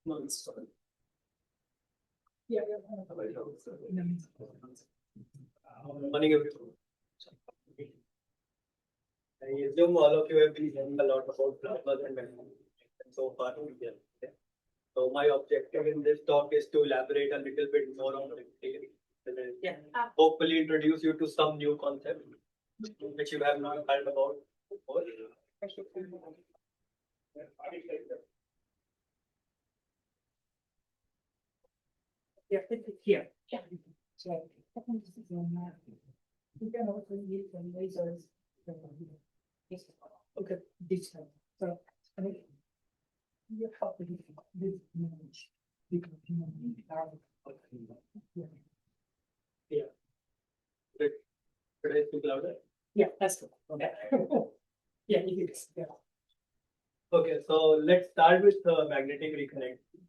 No, it's fine. Morning, everyone. I assume all of you have been hearing a lot about plasmas and mechanisms so far. So my objective in this talk is to elaborate a little bit more on theory. Hopefully introduce you to some new concepts which you have not heard about before. Here. So you can also use some lasers. Okay, this time. So I mean, you have to do this image because you need Yeah. Should I speak louder? Yeah, that's good. Okay. Yeah, it is. Yeah. Okay, so let's start with the magnetic reconnection.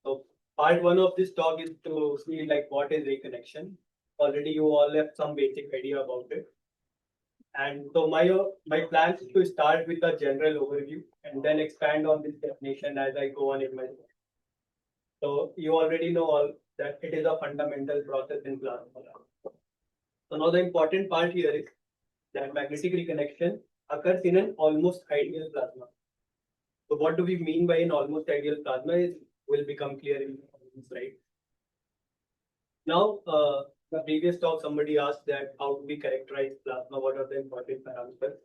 So part one of this talk is to see like what is reconnection. Already you all have some basic idea about it. And so my plan is to start with a general overview and then expand on this definition as I go on in my talk. So you already know all that it is a fundamental process in plasma. So now the important part here is that magnetic reconnection occurs in an almost ideal plasma. So what do we mean by an almost ideal plasma is will become clear in this slide. Now, the previous talk somebody asked that how do we characterize plasma? What are the important parameters?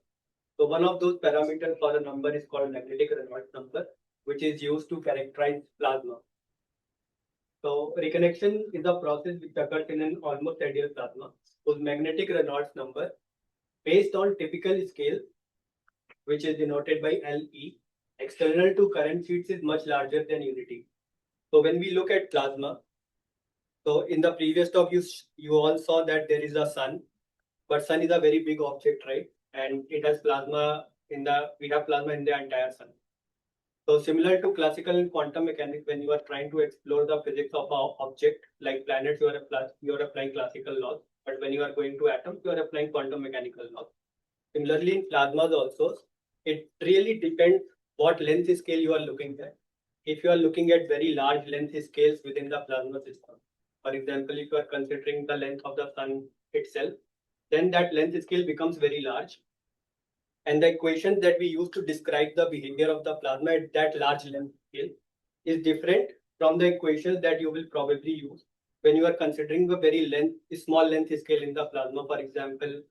So one of those parameters for a number is called magnetic Reynolds number, which is used to characterize plasma. So reconnection is a process which occurs in an almost ideal plasma whose magnetic Reynolds number based on typical scale, which is denoted by LE, external to current sheets is much larger than unity. So when we look at plasma, so in the previous talk, you all saw that there is a sun, but sun is a very big object, right? And it has plasma we have plasma in the entire sun. So similar to classical quantum mechanics, when you are trying to explore the physics of an object like planets, you are applying classical laws. But when you are going to atoms, you are applying quantum mechanical laws. Similarly, in plasmas also, it really depends what length scale you are looking at. If you are looking at very large length scales within the plasma system, for example, if you are considering the length of the sun itself, then that length scale becomes very large. And the equations that we use to describe the behavior of the plasma at that large length scale is different from the equations that you will probably use when you are considering a very small length scale in the plasma. For example,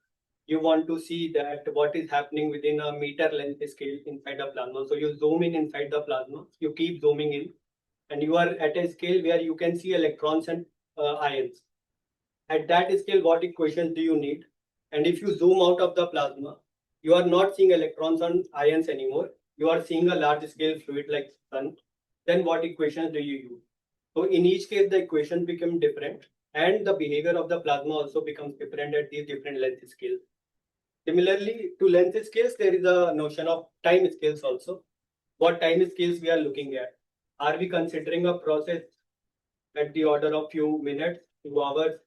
you want to see that what is happening within a meter length scale inside a plasma. So you zoom in inside the plasma, you keep zooming in, and you are at a scale where you can see electrons and ions. At that scale, what equations do you need? And if you zoom out of the plasma, you are not seeing electrons and ions anymore. You are seeing a large scale fluid like sun. Then what equations do you use? So in each case, the equations become different and the behavior of the plasma also becomes different at these different length scales. Similarly, to length scales, there is a notion of time scales also. What time scales we are looking at? Are we considering a process at the order of few minutes, few hours,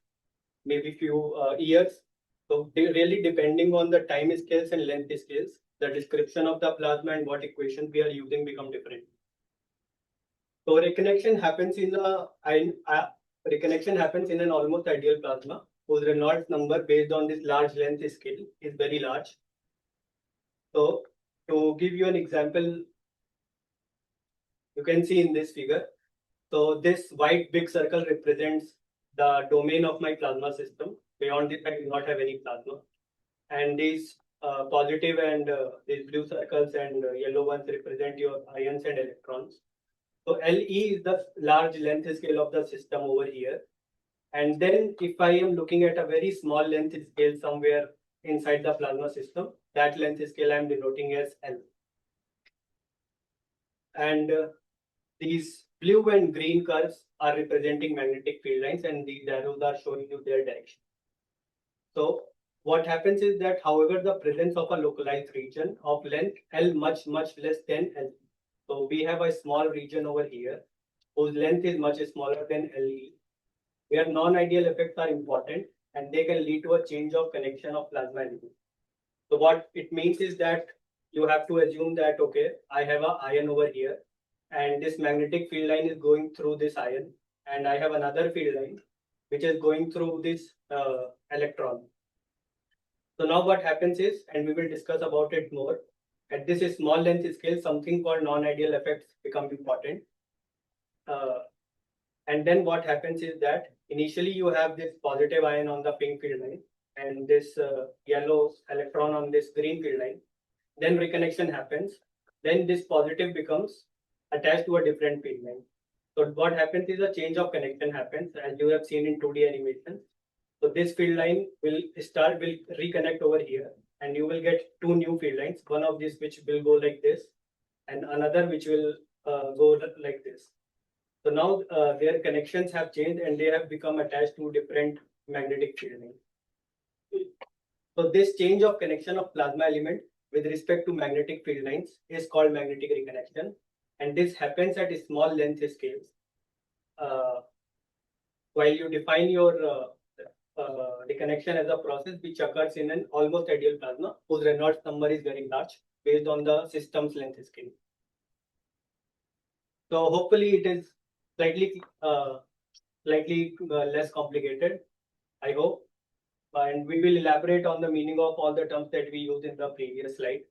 maybe few years? So really depending on the time scales and length scales, the description of the plasma and what equations we are using become different. So reconnection happens in an almost ideal plasma whose Reynolds number based on this large length scale is very large. So to give you an example, you can see in this figure. So this white big circle represents the domain of my plasma system. Beyond this, I do not have any plasma. And these positive and these blue circles and yellow ones represent your ions and electrons. So LE is the large length scale of the system over here. And then if I am looking at a very small length scale somewhere inside the plasma system, that length scale I am denoting as L. And these blue and green curves are representing magnetic field lines and these arrows are showing you their direction. So what happens is that however the presence of a localized region of length L much less than L. So we have a small region over here whose length is much smaller than LE, where non-ideal effects are important and they can lead to a change of connection of plasma elements. So what it means is that you have to assume that, okay, I have an ion over here and this magnetic field line is going through this ion, and I have another field line which is going through this electron. So now what happens is, and we will discuss about it more, at this small length scale, something called non-ideal effects become important. And then what happens is that initially you have this positive ion on the pink field line and this yellow electron on this green field line. Then reconnection happens. Then this positive becomes attached to a different field line. So what happens is a change of connection happens, as you have seen in 2D animation. So this field line will reconnect over here, and you will get two new field lines. One of these which will go like this, and another which will go like this. So now their connections have changed and they have become attached to different magnetic field lines. So this change of connection of plasma element with respect to magnetic field lines is called magnetic reconnection, and this happens at small length scales. While you define your reconnection as a process which occurs in an almost ideal plasma whose Reynolds number is very large based on the system's length scale. So hopefully it is slightly less complicated, I hope. And we will elaborate on the meaning of all the terms that we used in the previous slide.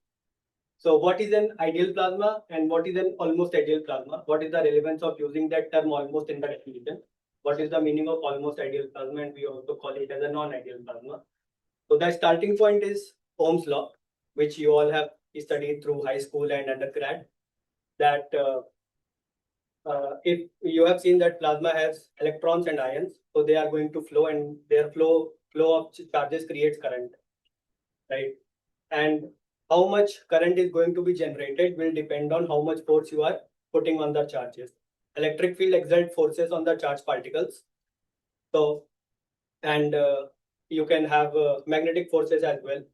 So what is an ideal plasma and what is an almost ideal plasma? What is the relevance of using that term almost in the definition? What is the meaning of almost ideal plasma? And we also call it as a non-ideal plasma. So the starting point is Ohm's law, which you all have studied through high school and undergrad. That if you have seen that plasma has electrons and ions, so they are going to flow, and their flow of charges creates current, right? And how much current is going to be generated will depend on how much force you are putting on the charges. Electric field exert forces on the charged particles. So, and you can have magnetic forces as well.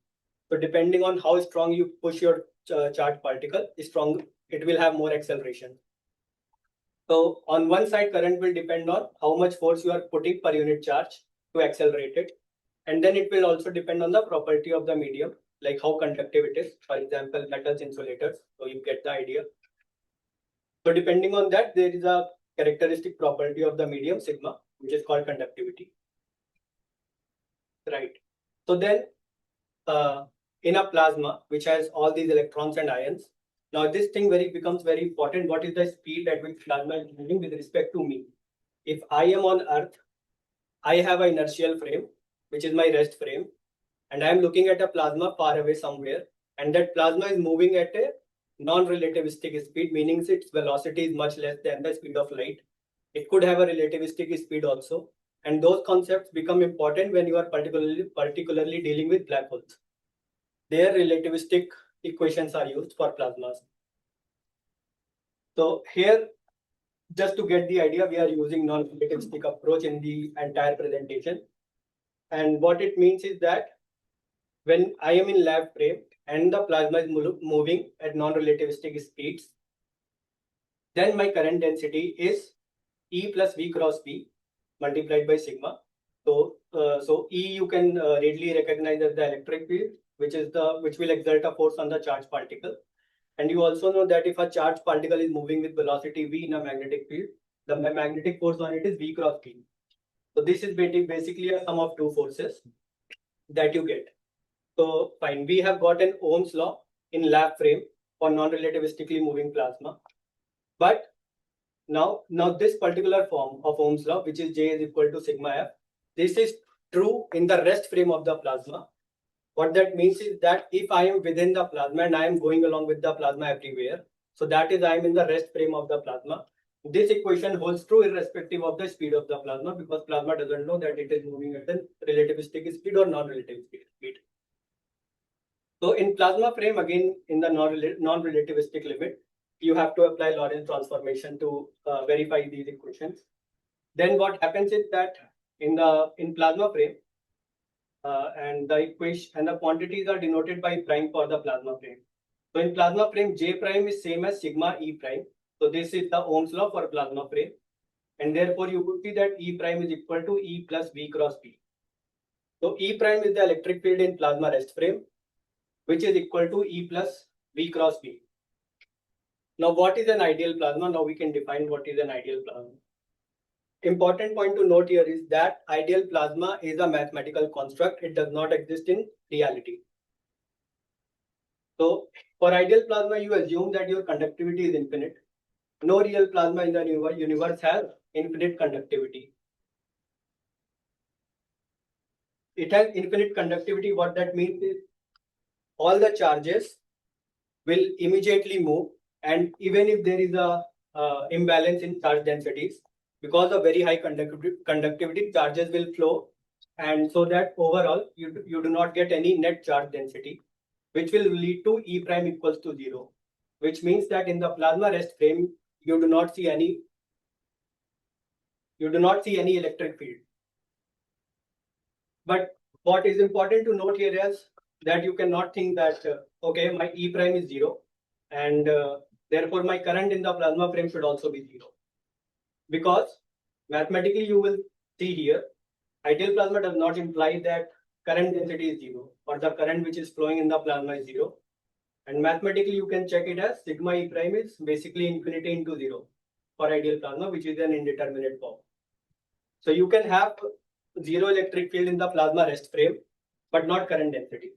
So depending on how strong you push your charged particle, it will have more acceleration. So on one side, current will depend on how much force you are putting per unit charge to accelerate it. And then it will also depend on the property of the medium, like how conductive it is. For example, metals insulators. So you get the idea. So depending on that, there is a characteristic property of the medium sigma, which is called conductivity. Right. So then in a plasma, which has all these electrons and ions, now this thing becomes very important. What is the speed at which plasma is moving with respect to me? If I am on Earth, I have an inertial frame, which is my rest frame, and I am looking at a plasma far away somewhere, and that plasma is moving at a non-relativistic speed, meaning its velocity is much less than the speed of light. It could have a relativistic speed also, and those concepts become important when you are particularly dealing with black holes. Their relativistic equations are used for plasmas. So here, just to get the idea, we are using non-relativistic approach in the entire presentation. And what it means is that when I am in lab frame and the plasma is moving at non-relativistic speeds, then my current density is E plus V cross B multiplied by sigma. So, E you can readily recognize as the electric field, which will exert a force on the charged particle. And you also know that if a charged particle is moving with velocity v in a magnetic field, the magnetic force on it is V cross B. So this is basically a sum of two forces that you get. So fine, we have got an Ohm's law in lab frame for non-relativistically moving plasma. But now this particular form of Ohm's law, which is J is equal to sigma F, this is true in the rest frame of the plasma. What that means is that if I am within the plasma and I am going along with the plasma everywhere, so that is I am in the rest frame of the plasma. This equation holds true irrespective of the speed of the plasma, because plasma doesn't know that it is moving at a relativistic speed or non-relativistic speed. So in plasma frame, again, in the non-relativistic limit, you have to apply Lorentz transformation to verify these equations. Then what happens is that in plasma frame, and the equation and the quantities are denoted by prime for the plasma frame. So in plasma frame, J prime is same as sigma E prime. So this is the Ohm's law for plasma frame. And therefore you could see that E prime is equal to E plus V cross B. So E prime is the electric field in plasma rest frame, which is equal to E plus V cross B. Now, what is an ideal plasma? Now we can define what is an ideal plasma. Important point to note here is that ideal plasma is a mathematical construct. It does not exist in reality. So for ideal plasma, you assume that your conductivity is infinite. No real plasma in the universe has infinite conductivity. It has infinite conductivity. What that means is all the charges will immediately move, and even if there is a imbalance in charge densities, because of very high conductivity, charges will flow, and so that overall you do not get any net charge density, which will lead to E prime equals to 0, which means that in the plasma rest frame you do not see any electric field. But what is important to note here is that you cannot think that okay, my E prime is 0 and therefore my current in the plasma frame should also be 0, because mathematically you will see here ideal plasma does not imply that current density is 0 or the current which is flowing in the plasma is 0, and mathematically you can check it as sigma E prime is basically infinity into 0 for ideal plasma, which is an indeterminate form. So you can have 0 electric field in the plasma rest frame but not current density.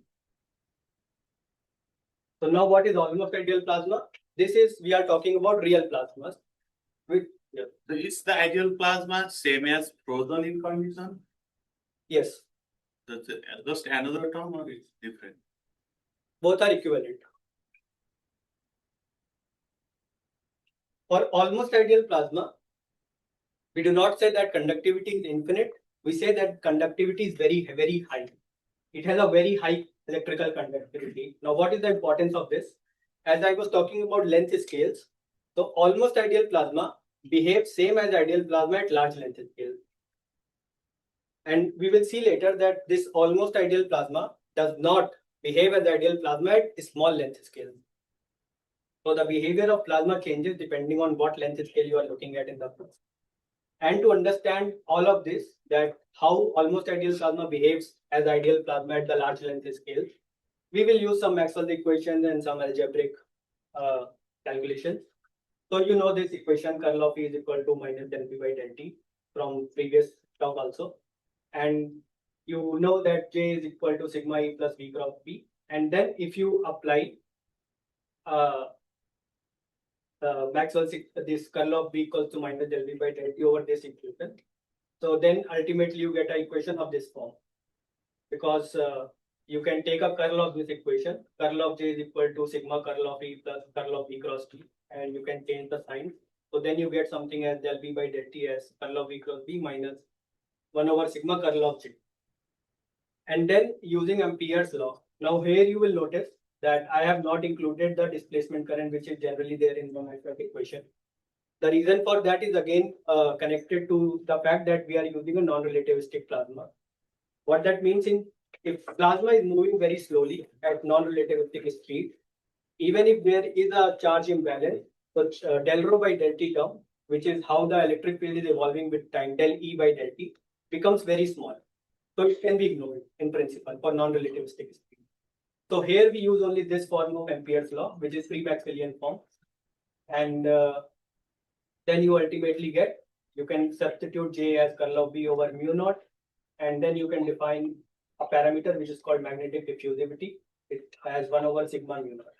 So now what is almost ideal plasma? This is, we are talking about real plasmas. So is the ideal plasma same as frozen in condition? Yes. That's just another term or it's different? Both are equivalent. For almost ideal plasma, we do not say that conductivity is infinite. We say that conductivity is very, very high. It has a very high electrical conductivity. Now, what is the importance of this? As I was talking about length scales, so almost ideal plasma behaves same as ideal plasma at large length scale. And we will see later that this almost ideal plasma does not behave as ideal plasma at small length scale. So the behavior of plasma changes depending on what length scale you are looking at in the process. And to understand all of this, that how almost ideal plasma behaves as ideal plasma at the large length scale, we will use some Maxwell's equations and some algebraic calculations. So you know this equation, curl of E is equal to minus del P by del T from previous talk also. And you know that J is equal to sigma E plus V cross P. And then if you apply Maxwell's this curl of B equals to minus del V by del T over this equation. So then ultimately you get an equation of this form, because you can take a curl of this equation. Curl of J is equal to sigma curl of E plus curl of V cross T, and you can change the sign. So then you get something as del V by del T as curl of V cross B minus 1 over sigma curl of J. And then using Ampere's law. Now here you will notice that I have not included the displacement current, which is generally there in the Maxwell equation. The reason for that is again connected to the fact that we are using a non-relativistic plasma. What that means in, if plasma is moving very slowly at non-relativistic speed, even if there is a charge imbalance, so del rho by del T term, which is how the electric field is evolving with time, del E by del T, becomes very small. So it can be ignored in principle for non-relativistic speed. So here we use only this form of Ampere's law, which is free Maxwellian form. And then you ultimately get, you can substitute J as curl of B over mu naught. And then you can define a parameter which is called magnetic diffusivity. It has 1 over sigma mu naught.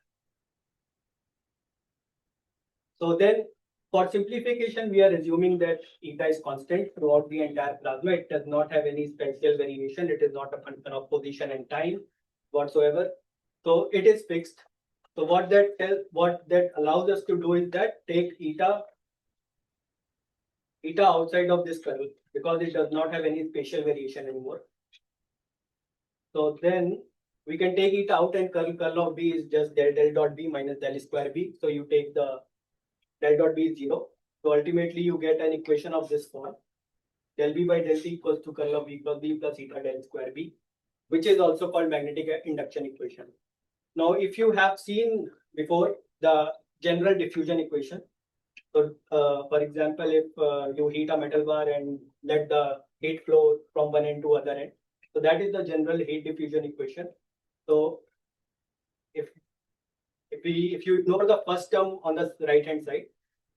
So then for simplification, we are assuming that eta is constant throughout the entire plasma. It does not have any spatial variation. It is not a function of position and time whatsoever. So it is fixed. So what that allows us to do is that take eta outside of this curl, because it does not have any spatial variation anymore. So then we can take it out, and curl of B is just del dot B minus del square B. So you take the del dot B is 0. So ultimately you get an equation of this form. Del B by del T equals to curl of B plus B plus eta del square B, which is also called magnetic induction equation. Now, if you have seen before the general diffusion equation, so for example, if you heat a metal bar and let the heat flow from one end to other end, so that is the general heat diffusion equation. So if if you ignore the first term on the right hand side,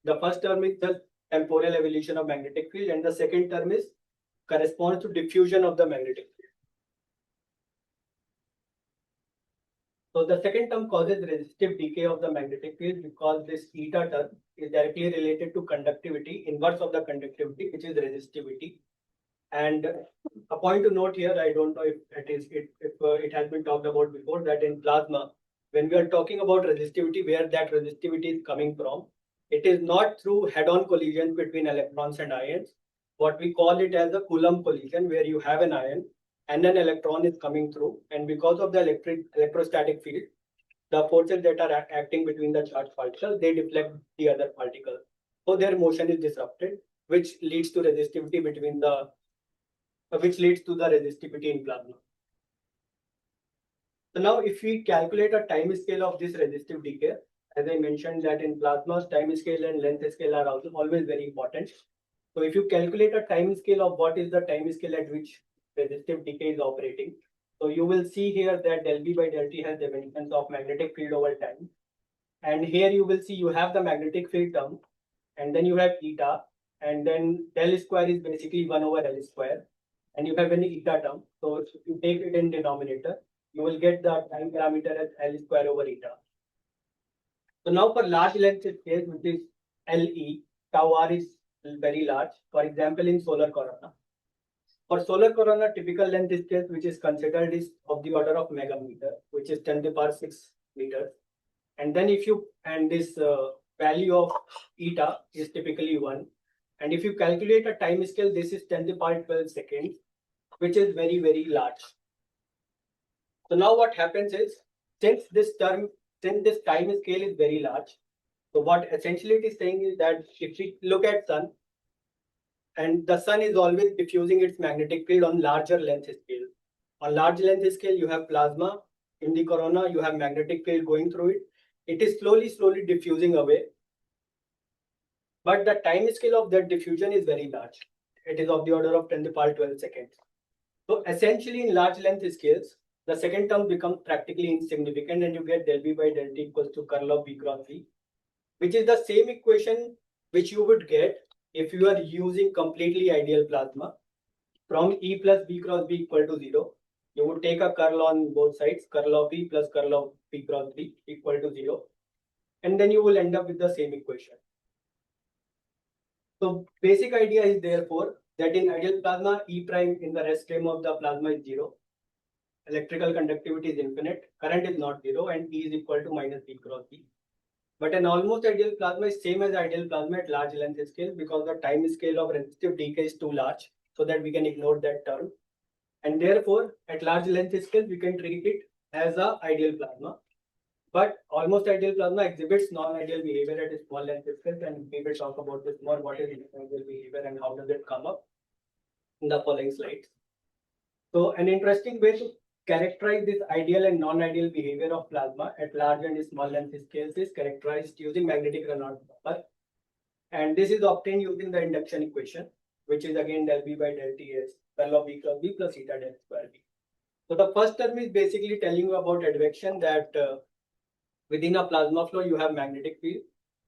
the first term is the temporal evolution of magnetic field, and the second term is corresponds to diffusion of the magnetic field. So the second term causes resistive decay of the magnetic field because this eta term is directly related to conductivity, inverse of the conductivity, which is resistivity. And a point to note here, I don't know if it has been talked about before, that in plasma, when we are talking about resistivity, where that resistivity is coming from, it is not through head-on collision between electrons and ions. What we call it as a Coulomb collision, where you have an ion and an electron is coming through, and because of the electrostatic field, the forces that are acting between the charged particles, they deflect the other particle. So their motion is disrupted, which leads to resistivity between the resistivity in plasma. So now if we calculate a time scale of this resistive decay, as I mentioned that in plasma, time scale and length scale are also always very important. So if you calculate a time scale of what is the time scale at which resistive decay is operating, so you will see here that del B by del T has dimensions of magnetic field over time. And here you will see you have the magnetic field term, and then you have eta, and then del square is basically 1 over L square, and you have an eta term. So if you take it in denominator, you will get the time parameter as L square over eta. So now for large length scale, which is LE, tau r is very large. For example, in solar corona. For solar corona, typical length scale which is considered is of the order of megameter, which is 10 to the power 6 meters. And then if you, and this value of eta is typically 1. And if you calculate a time scale, this is 10 to the power 12 seconds, which is very, very large. So now what happens is, since this time scale is very large, so what essentially it is saying is that if we look at sun, and the sun is always diffusing its magnetic field on larger length scale. On large length scale, you have plasma. In the corona, you have magnetic field going through it. It is slowly diffusing away. But the time scale of that diffusion is very large. It is of the order of 10 to the power 12 seconds. So essentially in large length scales, the second term becomes practically insignificant, and you get del B by del T equals to curl of B cross B, which is the same equation which you would get if you are using completely ideal plasma. From E plus B cross B equal to 0, you would take a curl on both sides, curl of E plus curl of B cross B equal to 0, and then you will end up with the same equation. So basic idea is therefore that in ideal plasma, E prime in the rest frame of the plasma is 0. Electrical conductivity is infinite, current is not 0, and E is equal to minus B cross B. But an almost ideal plasma is same as ideal plasma at large length scale, because the time scale of resistive decay is too large, so that we can ignore that term. And therefore, at large length scale, we can treat it as a ideal plasma. But almost ideal plasma exhibits non-ideal behavior at a small length scale, and we will talk about this more, what is non-ideal behavior and how does it come up in the following slides. So an interesting way to characterize this ideal and non-ideal behavior of plasma at large and small length scales is characterized using magnetic Reynolds number. And this is obtained using the induction equation, which is again del B by del T is curl of B cross B plus eta del square B. So the first term is basically telling you about advection, that within a plasma flow, you have magnetic field.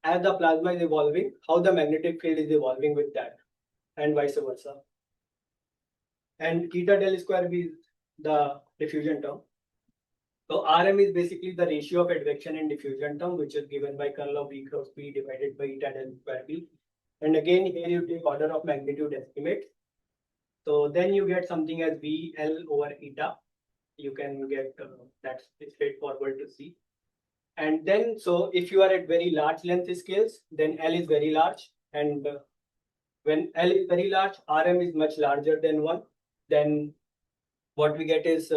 As the plasma is evolving, how the magnetic field is evolving with that, and vice versa. And eta del square B is the diffusion term. So Rm is basically the ratio of advection and diffusion term, which is given by curl of B cross B divided by eta del square B. And again, here you take order of magnitude estimate. So then you get something as VL over eta. You can get that's straightforward to see. And then, so if you are at very large length scales, then L is very large. And when L is very large, Rm is much larger than 1. Then what we get is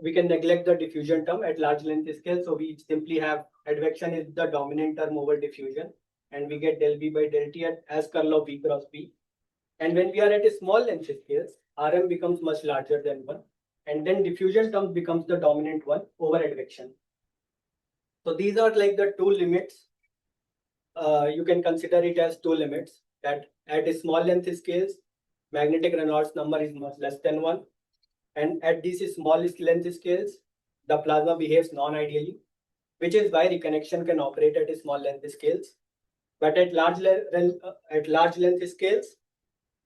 we can neglect the diffusion term at large length scale. So we simply have advection is the dominant term over diffusion, and we get del B by del T as curl of B cross B. And when we are at a small length scales, Rm becomes much larger than 1. And then diffusion term becomes the dominant one over advection. So these are like the two limits. You can consider it as two limits, that at a small length scales, magnetic Reynolds number is much less than 1. And at these smallest length scales, the plasma behaves non-ideally, which is why reconnection can operate at small length scales. But at large length scales,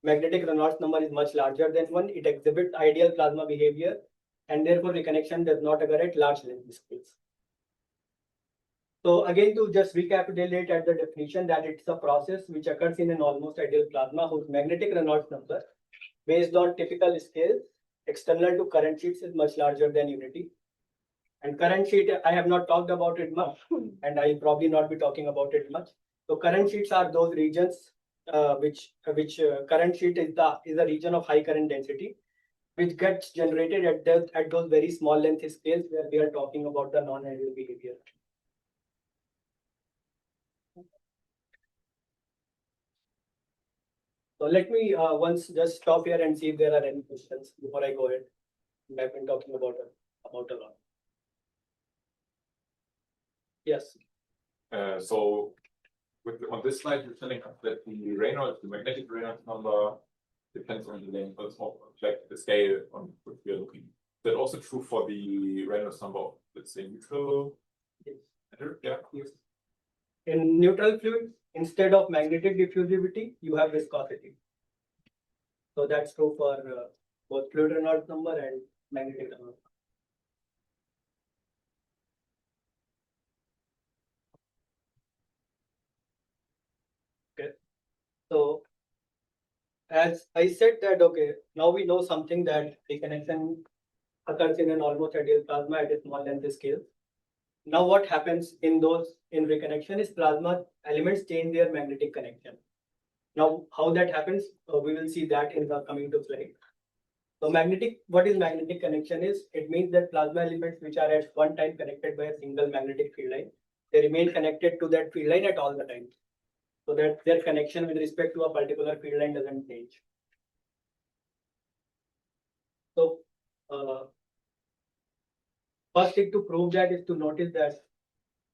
magnetic Reynolds number is much larger than 1. It exhibits ideal plasma behavior, and therefore reconnection does not occur at large length scales. So again, to just recapitulate at the definition, that it's a process which occurs in an almost ideal plasma whose magnetic Reynolds number, based on typical scales external to current sheets, is much larger than unity. And current sheet, I have not talked about it much, and I'll probably not be talking about it much. So current sheets are those regions which current sheet is a region of high current density, which gets generated at those very small length scales where we are talking about the non-ideal behavior. So let me once just stop here and see if there are any questions before I go ahead. I've been talking about a lot. Yes. So on this slide, you're telling us that the magnetic Reynolds number depends on the length of like the scale on which we are looking. Is that also true for the Reynolds number of, let's say, neutral? Yes. Yeah. Yes. In neutral fluids, instead of magnetic diffusivity, you have viscosity. So that's true for both fluid Reynolds number and magnetic Reynolds. Okay. So as I said that, okay, now we know something that reconnection occurs in an almost ideal plasma at a small length scale. Now what happens in reconnection is plasma elements change their magnetic connection. Now how that happens, we will see that in the coming to slide. So what is magnetic connection is, it means that plasma elements which are at one time connected by a single magnetic field line, they remain connected to that field line at all the times. So that their connection with respect to a particular field line doesn't change. So first thing to prove that is to notice that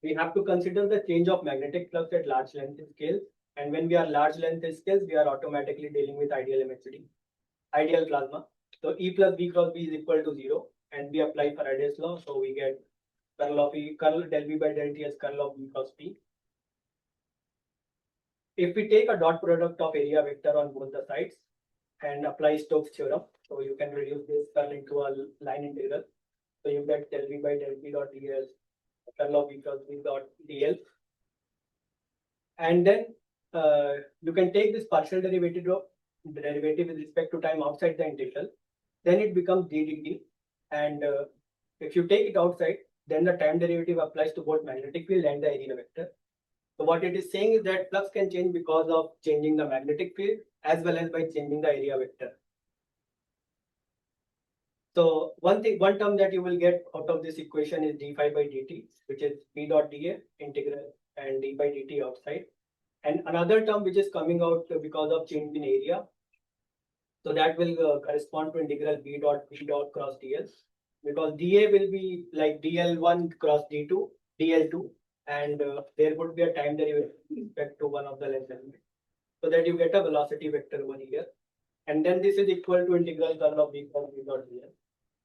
we have to consider the change of magnetic flux at large length scales. And when we are large length scales, we are automatically dealing with ideal MHD, ideal plasma. So E plus B cross B is equal to 0. And we apply Faraday's law. So we get curl del B by del T as curl of B cross B. If we take a dot product of area vector on both the sides and apply Stokes theorem, so you can reduce this curl into a line integral. So you get del B by del T dot D as curl of B cross B dot DL. And then you can take this partial derivative with respect to time outside the integral. Then it becomes d dt. And if you take it outside, then the time derivative applies to both magnetic field and the area vector. So what it is saying is that flux can change because of changing the magnetic field as well as by changing the area vector. So one term that you will get out of this equation is d phi by dt, which is b dot dA integral and d by dt outside. And another term which is coming out because of change in area. So that will correspond to integral b dot cross dl, because dA will be like dl1 cross d2, dl2, and there would be a time derivative with respect to one of the length elements, so that you get a velocity vector over here. And then this is equal to integral curl of b cross b dot dl.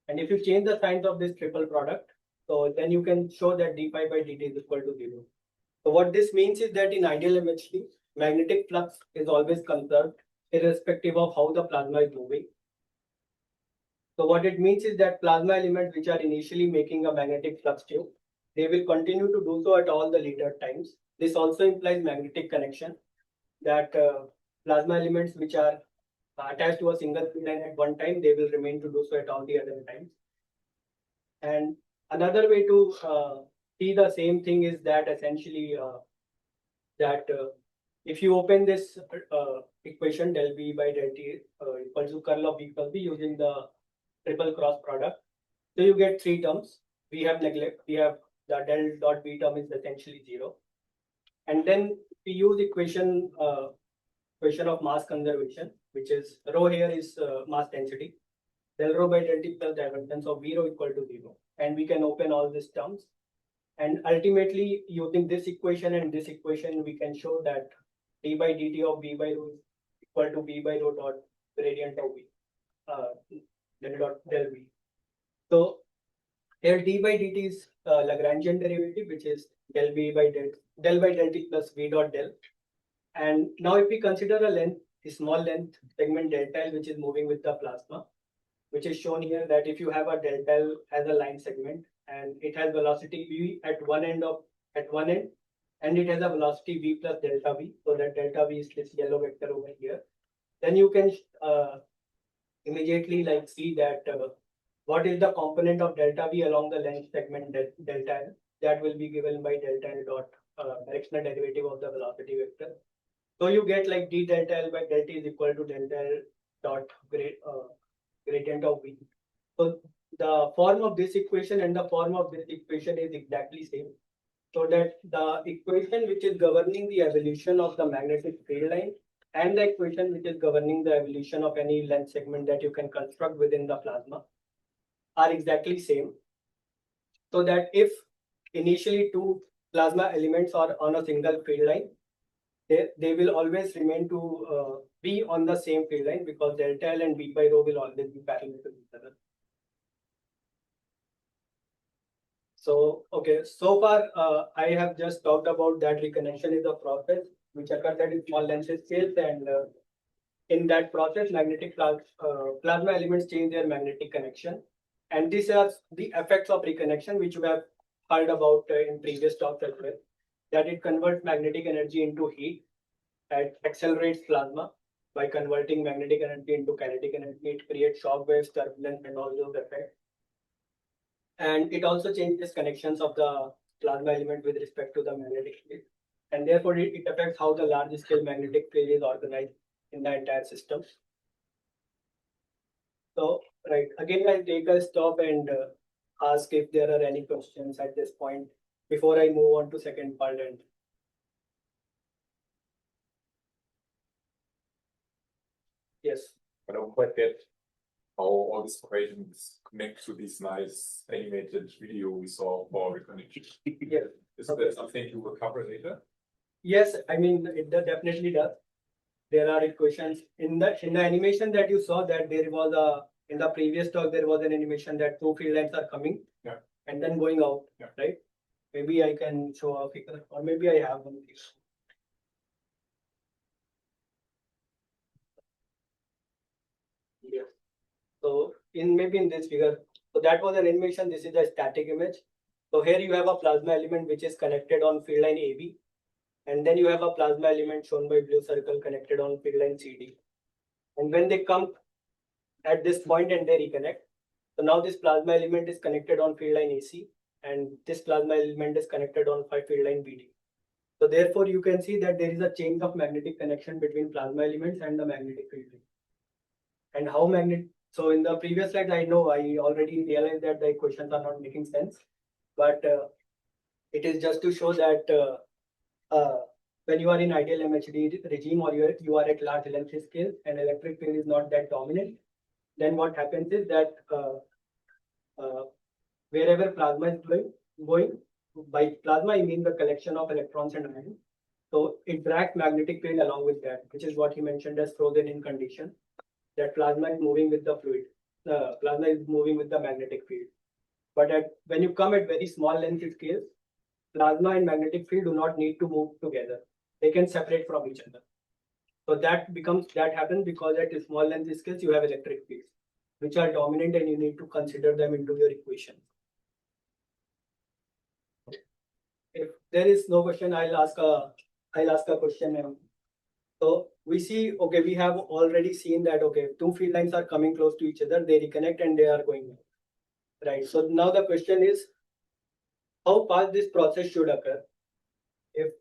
And if you change the signs of this triple product, so then you can show that d phi by dt is equal to 0. So what this means is that in ideal MHD, magnetic flux is always conserved irrespective of how the plasma is moving. So what it means is that plasma elements which are initially making a magnetic flux tube, they will continue to do so at all the later times. This also implies magnetic connection, that plasma elements which are attached to a single field line at one time, they will remain to do so at all the other times. And another way to see the same thing is that essentially if you open this equation del B by del T equals to curl of B plus B using the triple cross product, so you get three terms. We have the del dot B term is essentially 0. And then we use equation of mass conservation, which is rho here is mass density. Del rho by del T plus divergence of B rho equal to 0. And we can open all these terms. And ultimately, using this equation and this equation, we can show that d by dt of b by rho is equal to b by rho dot gradient of b del B. So Here d by dt is Lagrangian derivative, which is del del t plus v dot del. And now if we consider a length, a small length segment delta L, which is moving with the plasma, which is shown here that if you have a delta L as a line segment and it has velocity v at one end and it has a velocity v plus delta v, so that delta v is this yellow vector over here, then you can immediately like see that what is the component of delta v along the length segment delta L, that will be given by delta L dot directional derivative of the velocity vector. So you get like d delta L by delta is equal to delta L dot gradient of v. So the form of this equation and the form of this equation is exactly same. So that the equation which is governing the evolution of the magnetic field line and the equation which is governing the evolution of any length segment that you can construct within the plasma are exactly same. So that if initially two plasma elements are on a single field line, they will always remain to be on the same field line because delta L and v by rho will always be parallel to each other. So, okay, so far I have just talked about that reconnection is a process which occurs at small length scales, and in that process, magnetic plasma elements change their magnetic connection. And these are the effects of reconnection, which you have heard about in previous talks as well, that it converts magnetic energy into heat and accelerates plasma by converting magnetic energy into kinetic energy. It creates shock waves, turbulence, and all those effects. And it also changes connections of the plasma element with respect to the magnetic field. And therefore, it affects how the large scale magnetic field is organized in the entire system. So, right, again, I'll take a stop and ask if there are any questions at this point before I move on to second part. And yes. I don't quite get how all these equations connect to this nice animated video we saw for reconnection. Yes. Is that something you will cover later? Yes, I mean it definitely does. There are equations in the animation that you saw, that there was in the previous talk there was an animation that two field lines are coming, yeah, and then going out, yeah, right? Maybe I can show a figure, or maybe I have one of these. Yes. So maybe in this figure, so that was an animation. This is a static image. So here you have a plasma element which is connected on field line AB, and then you have a plasma element shown by blue circle connected on field line CD. And when they come at this point and they reconnect, so now this plasma element is connected on field line AC, and this plasma element is connected on field line BD. So therefore, you can see that there is a chain of magnetic connection between plasma elements and the magnetic field. And how so in the previous slide, I know I already realized that the equations are not making sense, but it is just to show that when you are in ideal MHD regime, or you are at large length scale and electric field is not that dominant, then what happens is that wherever plasma is going, by plasma I mean the collection of electrons and ions. So it drags magnetic field along with that, which is what he mentioned as frozen in condition. That plasma is moving with the fluid. Plasma is moving with the magnetic field. But when you come at very small length scales, plasma and magnetic field do not need to move together. They can separate from each other. So that happens because at small length scales you have electric fields, which are dominant, and you need to consider them into your equation. If there is no question, I'll ask a question now. So we see, okay, we have already seen that, okay, two field lines are coming close to each other, they reconnect and they are going out, right? So now the question is, how fast this process should occur? If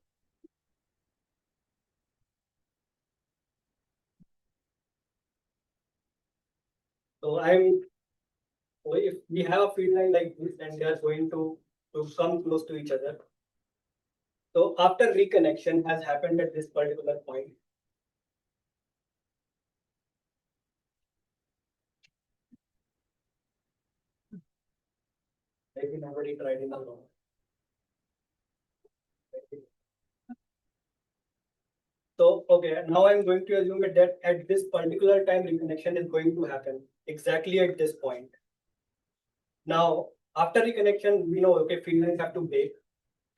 we have a field line like this and they are going to come close to each other. So after reconnection has happened at this particular point, maybe nobody tried in a long. So, okay, now I'm going to assume that at this particular time reconnection is going to happen exactly at this point. Now, after reconnection, we know, okay, field lines have to break.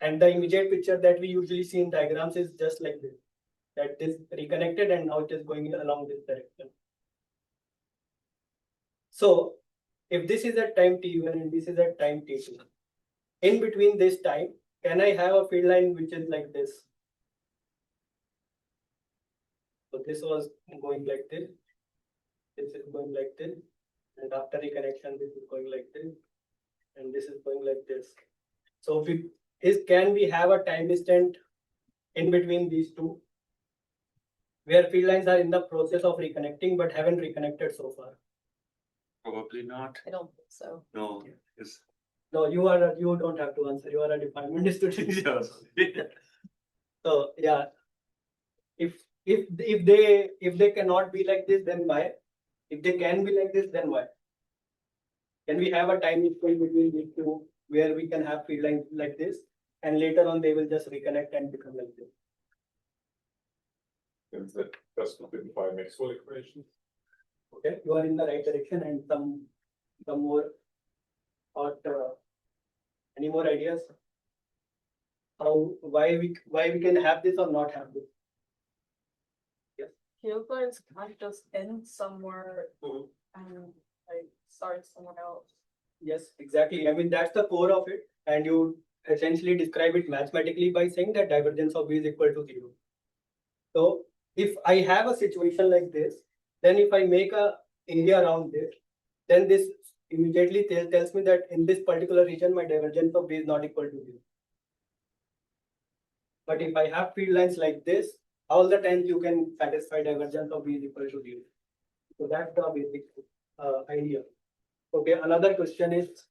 And the immediate picture that we usually see in diagrams is just like this. That this reconnected and now it is going along this direction. So if this is at time t1 and this is at time t2, in between this time, can I have a field line which is like this? So this was going like this. This is going like this. And after reconnection, this is going like this. And this is going like this. So can we have a time instant in between these two, where field lines are in the process of reconnecting but haven't reconnected so far? Probably not. I don't think so. No. Yes. No, you don't have to answer. You are a department student. Yes. So yeah, if they cannot be like this, then why? If they can be like this, then why? Can we have a time instant between these two where we can have field lines like this, and later on they will just reconnect and become like this? And that does not by Maxwell equations. Okay, you are in the right direction, and some more thought. Any more ideas? Why we can have this or not have this? Field lines can't just end somewhere Mhm. and like start somewhere else. Yes, exactly. I mean, that's the core of it. And you essentially describe it mathematically by saying that divergence of V is equal to 0. So if I have a situation like this, then if I make a area around this, then this immediately tells me that in this particular region, my divergence of V is not equal to 0. But if I have field lines like this, all the times you can satisfy divergence of V is equal to 0. So that's the basic idea. Okay, another question is,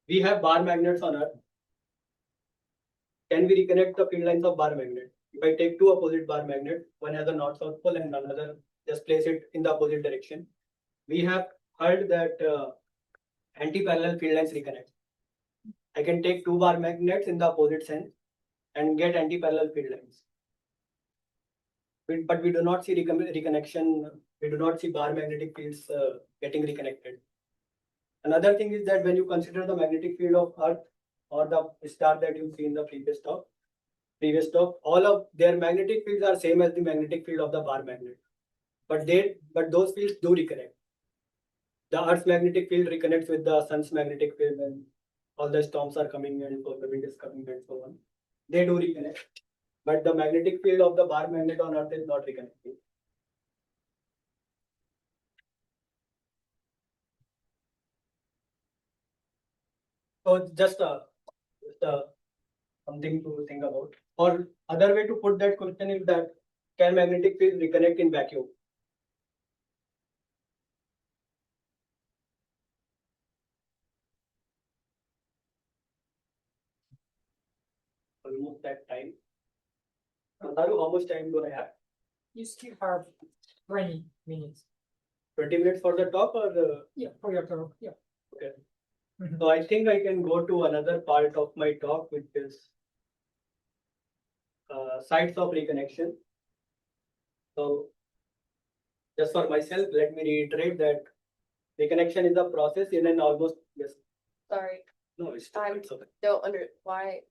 we have bar magnets on Earth. Can we reconnect the field lines of bar magnet? If I take two opposite bar magnets, one has a north-south pole and another, just place it in the opposite direction. We have heard that anti-parallel field lines reconnect. I can take two bar magnets in the opposite sense and get anti-parallel field lines. But we do not see reconnection. We do not see bar magnetic fields getting reconnected. Another thing is that when you consider the magnetic field of Earth or the star that you see in the previous talk, all of their magnetic fields are same as the magnetic field of the bar magnet. But those fields do reconnect. The Earth's magnetic field reconnects with the Sun's magnetic field when all the storms are coming and so the wind is coming and so on. They do reconnect. But the magnetic field of the bar magnet on Earth is not reconnecting. So just something to think about. Or other way to put that question is that, can magnetic field reconnect in vacuum? Almost that time. Naru, how much time do I have? You still have 20 minutes. 20 minutes for the talk or? Yeah, for your talk. Yeah. Okay. Mhm. So I think I can go to another part of my talk, which is sites of reconnection. So just for myself, let me reiterate that reconnection is a process in an almost, yes, Sorry, no, it's I'm- it's okay. why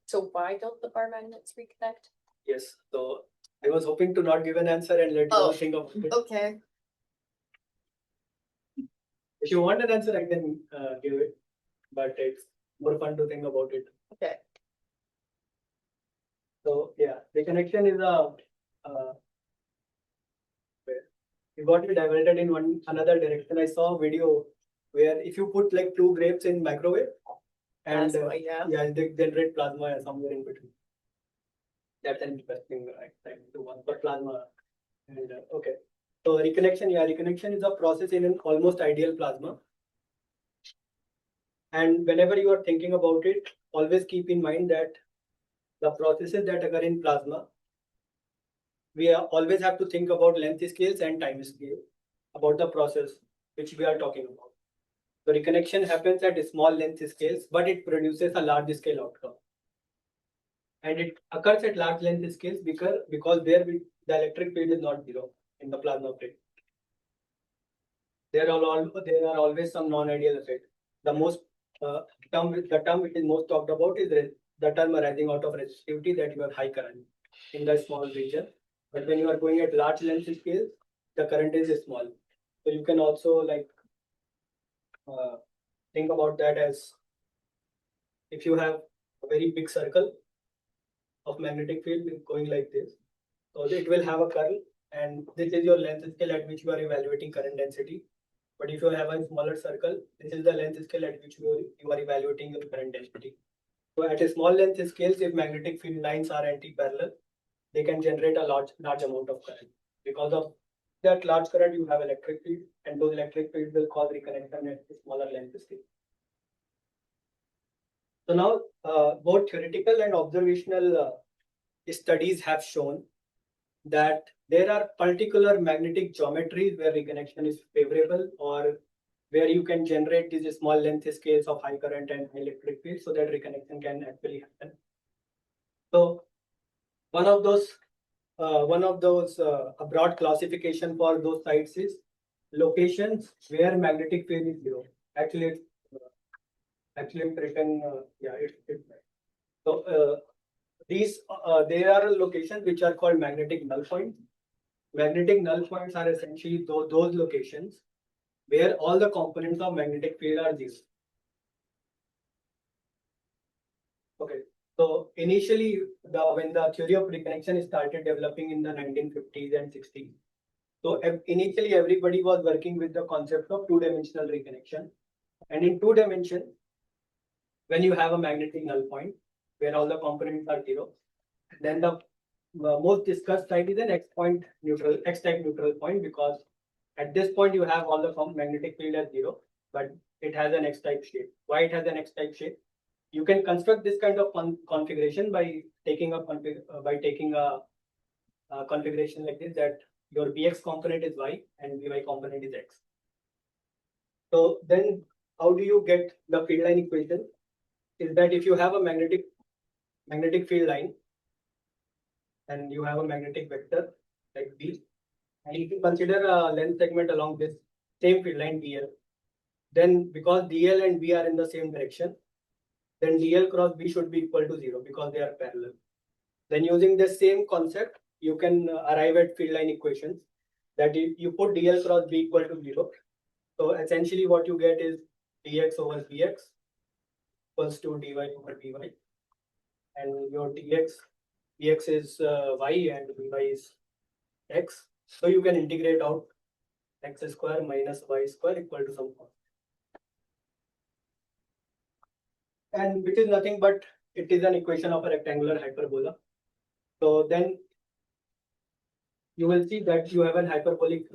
don't the bar magnets reconnect? Yes, so I was hoping to not give an answer and let you all Oh. think of it. Okay. If you want an answer, I can give it, but it's more fun to think about it. Okay. So yeah, reconnection is you got me diverted in another direction. I saw a video where if you put like two grapes in microwave and Plasma, yeah. yeah, they generate plasma somewhere in between. That's an interesting time to one for plasma. And okay, so reconnection is a process in an almost ideal plasma. And whenever you are thinking about it, always keep in mind that the processes that occur in plasma, we always have to think about length scales and time scale about the process which we are talking about. The reconnection happens at small length scales, but it produces a large scale outcome. And it occurs at large length scales because there the electric field is not zero in the plasma plate. There are always some non-ideal effects. the most the term which is most talked about is the term arising out of resistivity, that you have high current in the small region. But when you are going at large length scales, the current is small. So you can also like think about that as if you have a very big circle of magnetic field going like this, so it will have a curl, and this is your length scale at which you are evaluating current density. But if you have a smaller circle, this is the length scale at which you are evaluating your current density. So at a small length scales, if magnetic field lines are anti-parallel, they can generate a large amount of current. Because of that large current, you have electric field, and those electric fields will cause reconnection at smaller length scale. So now, both theoretical and observational studies have shown that there are particular magnetic geometries where reconnection is favorable, or where you can generate these small length scales of high current and high electric field so that reconnection can actually happen. So one of those a broad classification for those sites is locations where magnetic field is zero. Actually, it's written. So these there are locations which are called magnetic null points. Magnetic null points are essentially those locations where all the components of magnetic field are zero. Okay. So initially, when the theory of reconnection started developing in the 1950s and 60s, so initially everybody was working with the concept of two-dimensional reconnection. And in two dimension, when you have a magnetic null point where all the components are zero, then the most discussed site is an X-type neutral point, because at this point you have all the magnetic field as zero, but it has an X-type shape. Why it has an X-type shape? You can construct this kind of configuration by taking a configuration like this, that your Bx component is Y and By component is X. So then how do you get the field line equation? Is that if you have a magnetic field line and you have a magnetic vector like B, and if you consider a length segment along this same field line DL, then because DL and B are in the same direction, then DL cross B should be equal to zero because they are parallel. Then using the same concept, you can arrive at field line equations that you put DL cross B equal to zero. So essentially what you get is dx over Bx equals to dy over By, and your Bx is Y and By is X. So you can integrate out X square minus Y square equal to some constant. And which is nothing but it is an equation of a rectangular hyperbola. So then you will see that you have an hyperbolic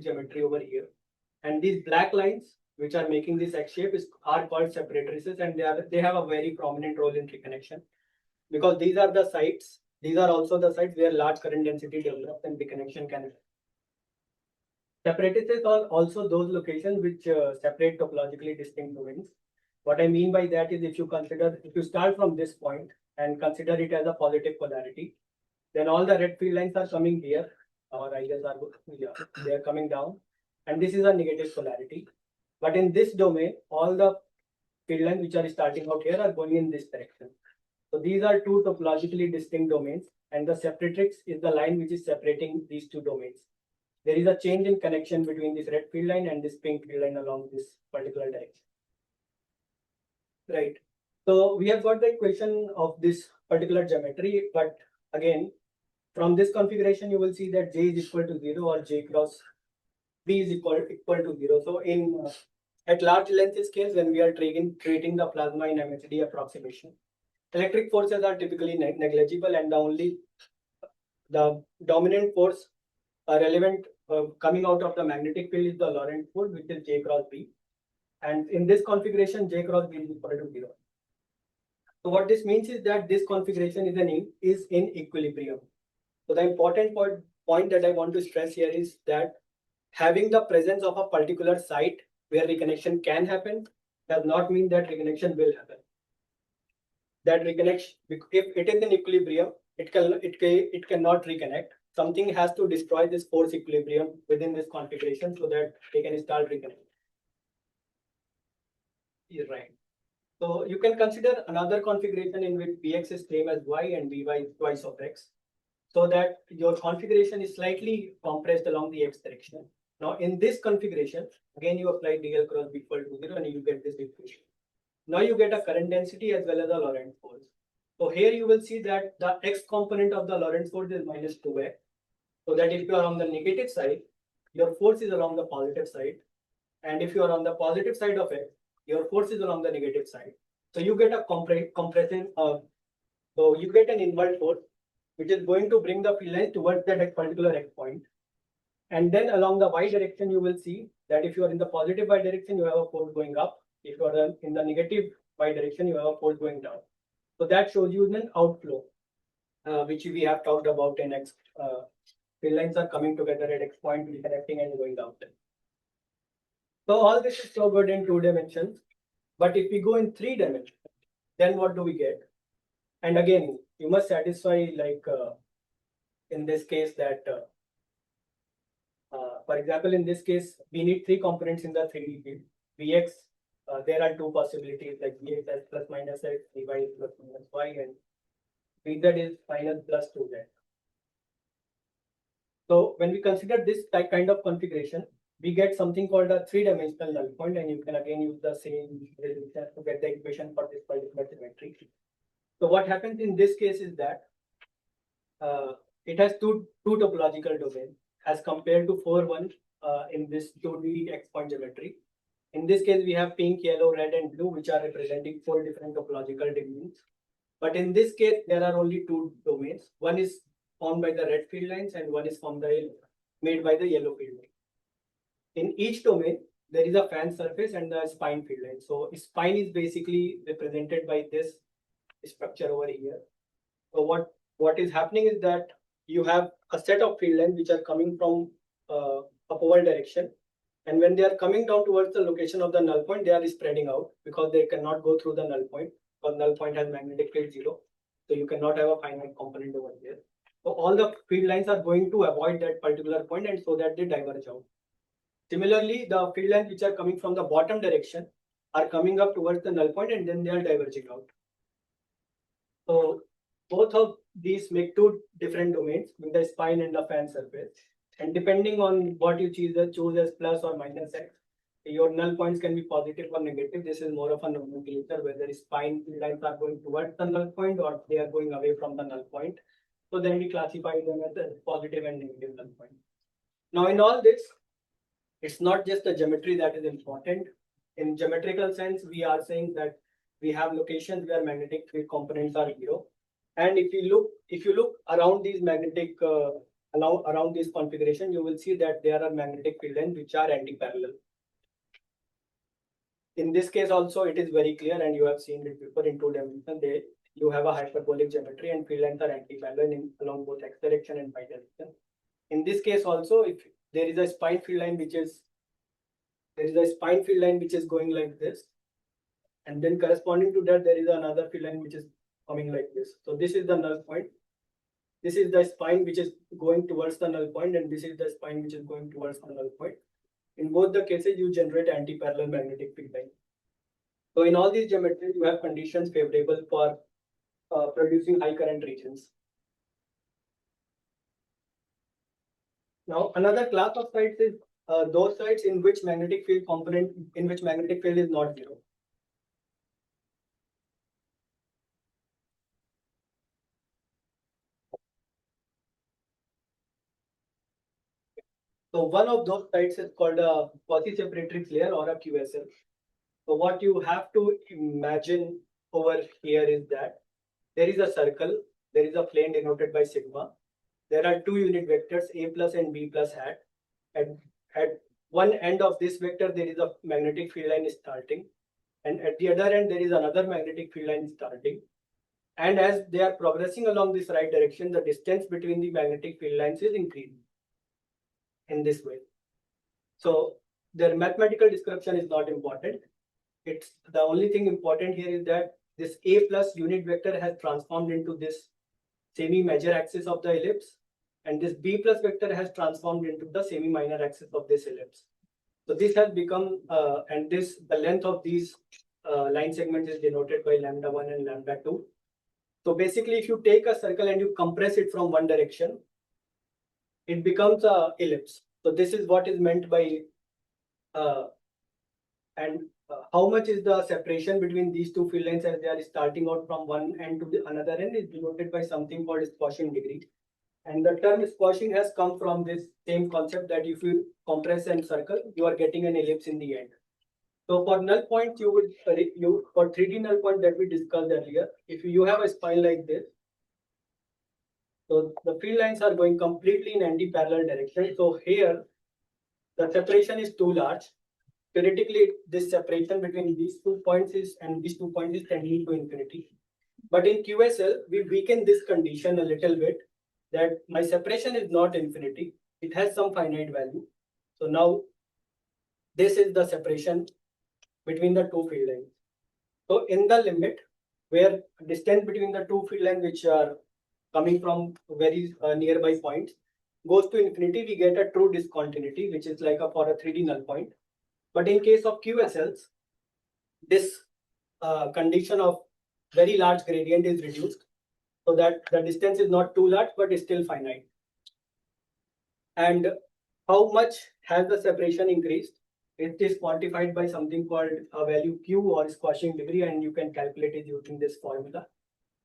geometry over here, and these black lines which are making this X shape are called separatrices, and they have a very prominent role in reconnection, because these are the sites. These are also the sites where large current density develops and reconnection can happen. Separatrices are also those locations which separate topologically distinct domains. What I mean by that is if you start from this point and consider it as a positive polarity, then all the red field lines are coming here, or I guess they are coming down, and this is a negative polarity. But in this domain, all the field lines which are starting out here are going in this direction. So these are two topologically distinct domains, and the separatrix is the line which is separating these two domains. There is a change in connection between this red field line and this pink field line along this particular direction. Right. So we have got the equation of this particular geometry, but again, from this configuration, you will see that J is equal to 0 or J cross B is equal to 0. So in at large length scales, when we are treating the plasma in MHD approximation, electric forces are typically negligible, and the dominant force relevant coming out of the magnetic field is the Lorentz force, which is J cross B. And in this configuration, J cross B is equal to 0. So what this means is that this configuration is in equilibrium. So the important point that I want to stress here is that having the presence of a particular site where reconnection can happen does not mean that reconnection will happen. That reconnection, if it is in equilibrium, it cannot reconnect. Something has to destroy this force equilibrium within this configuration so that they can start reconnecting. is right. So you can consider another configuration in which Bx is same as y and By is twice of x, so that your configuration is slightly compressed along the x direction. Now in this configuration, again you apply dl cross b equal to 0 and you get this equation. Now you get a current density as well as a Lorentz force. So here you will see that the x component of the Lorentz force is minus 2x. So that if you are on the negative side, your force is along the positive side. And if you are on the positive side of it, your force is along the negative side. So you get a compression so you get an inward force, which is going to bring the field line towards that particular x point. And then along the y direction, you will see that if you are in the positive y direction, you have a force going up. If you are in the negative y direction, you have a force going down. So that shows you an outflow, which we have talked about in x. Field lines are coming together at x point, reconnecting and going out. So all this is so good in 2 dimensions. But if we go in 3 dimensions, then what do we get? And again, you must satisfy, like in this case, that for example, in this case, we need 3 components in the 3D field. Vx, there are 2 possibilities, like Vx as plus minus x, Vy is plus minus y, and Vz is minus plus 2z. So when we consider this kind of configuration, we get something called a 3-dimensional null point, and you can again use the same resolution to get the equation for this particular symmetry. So what happens in this case is that it has two topological domains as compared to 4-1 in this 2D x point geometry. In this case, we have pink, yellow, red, and blue, which are representing 4 different topological domains. But in this case, there are only 2 domains. One is formed by the red field lines, and one is made by the yellow field line. In each domain, there is a fan surface and the spine field line. So spine is basically represented by this structure over here. So what is happening is that you have a set of field lines which are coming from upward direction. And when they are coming down towards the location of the null point, they are spreading out because they cannot go through the null point, because null point has magnetic field 0. So you cannot have a finite component over there. So all the field lines are going to avoid that particular point, and so that they diverge out. Similarly, the field lines which are coming from the bottom direction are coming up towards the null point, and then they are diverging out. So both of these make 2 different domains with the spine and the fan surface. And depending on what you choose as plus or minus x, your null points can be positive or negative. This is more of a nomenclature, whether spine field lines are going towards the null point or they are going away from the null point. So then we classify them as a positive and negative null point. Now in all this, it's not just the geometry that is important. In geometrical sense, we are saying that we have locations where magnetic field components are 0. And if you look around these magnetic around this configuration, you will see that there are magnetic field lines which are anti-parallel. In this case also, it is very clear, and you have seen it before in 2 dimensions. You have a hyperbolic geometry, and field lines are anti-parallel along both x direction and y direction. In this case also, if there is a spine field line which is going like this, and then corresponding to that, there is another field line which is coming like this. So this is the null point. This is the spine which is going towards the null point, and this is the spine which is going towards the null point. In both the cases, you generate anti-parallel magnetic field line. So in all these geometries, you have conditions favorable for producing high current regions. Now, another class of sites is those sites in which magnetic field is not 0. So one of those sites is called a quasi-separatrix layer or a QSL. So what you have to imagine over here is that there is a circle, there is a plane denoted by sigma. There are 2 unit vectors, a plus and b plus hat. At one end of this vector, there is a magnetic field line starting. And at the other end, there is another magnetic field line starting. And as they are progressing along this right direction, the distance between the magnetic field lines is increasing in this way. So their mathematical description is not important. It's the only thing important here is that this a plus unit vector has transformed into this semi-major axis of the ellipse, and this b plus vector has transformed into the semi-minor axis of this ellipse. So this has become, the length of these line segment is denoted by lambda1 and lambda2. So basically, if you take a circle and you compress it from one direction, it becomes a ellipse. So this is what is meant by how much is the separation between these two field lines as they are starting out from one end to the another end is denoted by something called squashing degree. And the term squashing has come from this same concept that if you compress and circle, you are getting an ellipse in the end. So for null points, you would for 3D null point that we discussed earlier, if you have a spine like this, so the field lines are going completely in anti-parallel direction. So here, the separation is too large. Theoretically, this separation between these 2 points is tending to infinity. But in QSL, we weaken this condition a little bit that my separation is not infinity. It has some finite value. So now this is the separation between the two field lines. So in the limit where distance between the two field lines which are coming from very nearby points goes to infinity, we get a true discontinuity, which is like for a 3D null point. But in case of QSLs, this condition of very large gradient is reduced so that the distance is not too large, but is still finite. And how much has the separation increased? It is quantified by something called a value Q or squashing degree, and you can calculate it using this formula.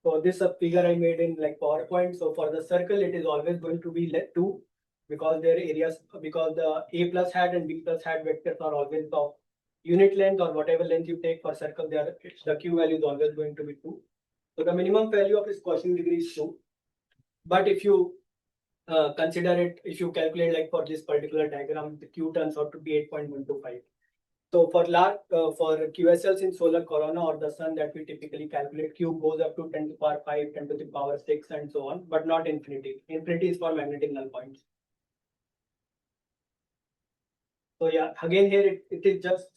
So this figure I made in like PowerPoint. So for the circle, it is always going to be 2 because their areas, because the A plus hat and B plus hat vectors are always of unit length or whatever length you take for circle, the Q value is always going to be 2. So the minimum value of squashing degree is 2. But if you consider it, if you calculate like for this particular diagram, the Q turns out to be 8.125. So for QSLs in solar corona or the sun that we typically calculate, Q goes up to 10 to the power 5, 10 to the power 6, and so on, but not infinity. Infinity is for magnetic null points. So yeah, again here it is just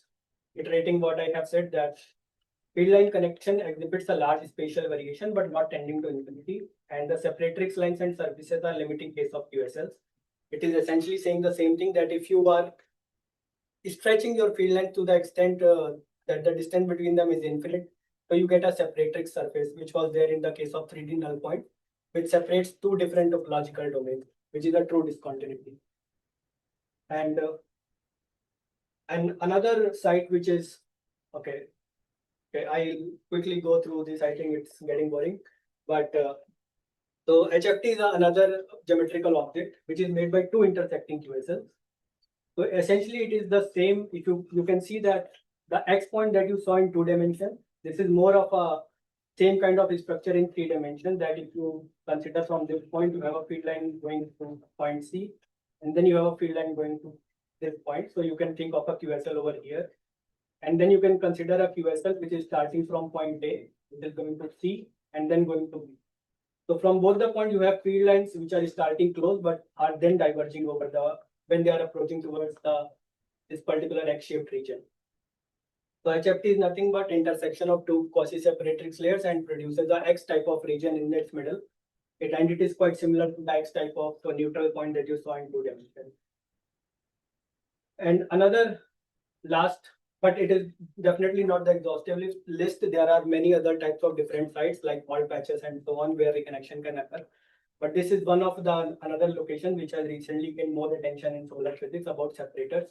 iterating what I have said, that field line connection exhibits a large spatial variation, but not tending to infinity. And the separatrix lines and surfaces are limiting case of QSLs. It is essentially saying the same thing, that if you are stretching your field length to the extent that the distance between them is infinite, so you get a separatrix surface, which was there in the case of 3D null point, which separates two different topological domains, which is a true discontinuity. And another site which is okay, I'll quickly go through this. I think it's getting boring, but so HFT is another geometrical object which is made by two intersecting QSLs. So essentially, it is the same. If you can see that the X point that you saw in 2 dimensions, this is more of a same kind of structure in 3 dimensions. That if you consider from this point, you have a field line going to point C, and then you have a field line going to this point. So you can think of a QSL over here, and then you can consider a QSL which is starting from point A, which is going to C, and then going to B. So from both the points, you have field lines which are starting close, but are then diverging over when they are approaching towards this particular X-shaped region. So HFT is nothing but intersection of two quasi-separatrix layers and produces a X type of region in its middle. And it is quite similar to the X type of neutral point that you saw in 2 dimensions. And another last, but it is definitely not the exhaustive list. There are many other types of different sites like wall patches and so on where reconnection can occur. But this is one of the another location which has recently gained more attention in solar physics about separators.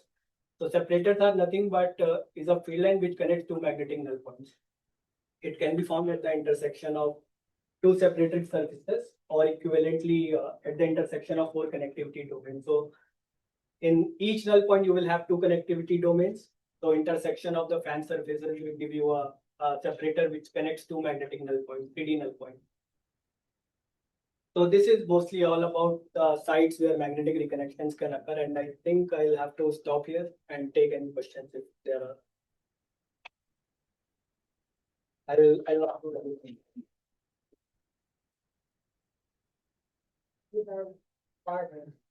So separators are nothing but is a field line which connects two magnetic null points. It can be found at the intersection of two separatrix surfaces or equivalently at the intersection of 4 connectivity domains. So in each null point, you will have 2 connectivity domains. So intersection of the fan surfaces will give you a separator which connects two magnetic null points, 3D null points. So this is mostly all about the sites where magnetic reconnections can occur, and I think I'll have to stop here and take any questions if there are. I'll not do anything.